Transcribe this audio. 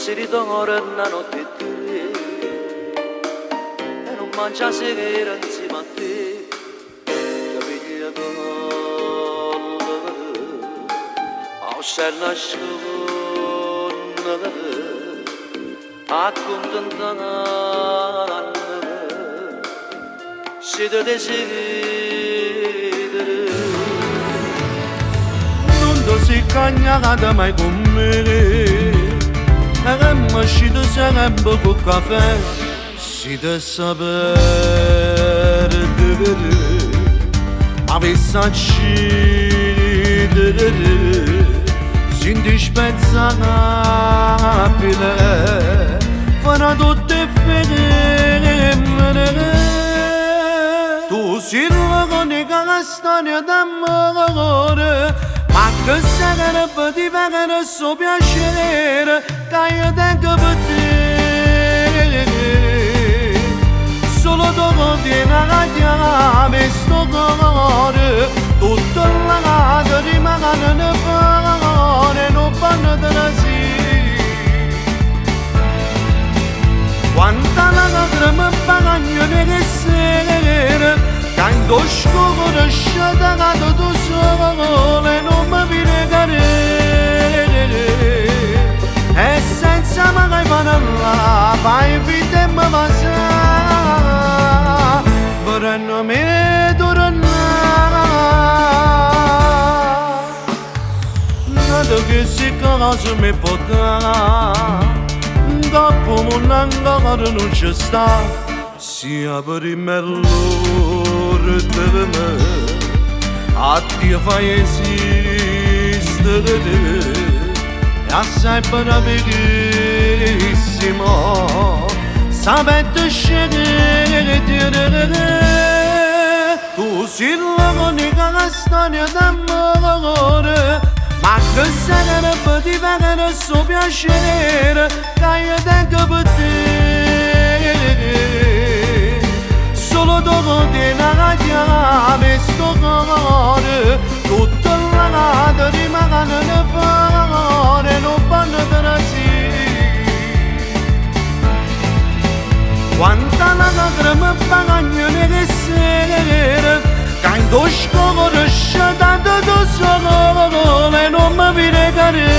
si ritorna notte e tre e non mangia sera insieme a te, capiglia colla a osserna sconna a contentare se te desideri non ti si cagnata mai con me. Avremmo uscito sarebbe col caffè si te sapere avessi accido si indispensabile farà tutte femmine tu si l'unica la storia d'amore ma che sarebbe di vedere il suo piacere che io tengo per te solo dopo viene la chiave sto cuore tutto l'anno rimane nel cuore non fanno te la sì quanta lacrime bagno nelle sere canto scuola sciatata tu sole non mi viene cadere e senza mai parlare fai vita e mi passa vorrei me tornare nato che si cosa mi porta dopo un ancora non ci sta si apre me l'ora per me a Dio fai esistere e assai bravissimo sapete scegliere tu sei l'unica la storia d'amore ma che sarebbe di vedere il suo piacere che io tengo per te solo dopo tiene la chiave sto cuore tutto l'anno rimane nel cuore non fanno te la sì quanta lacrime bagno nelle sere canto scuola sciatata tu sole non mi viene cadere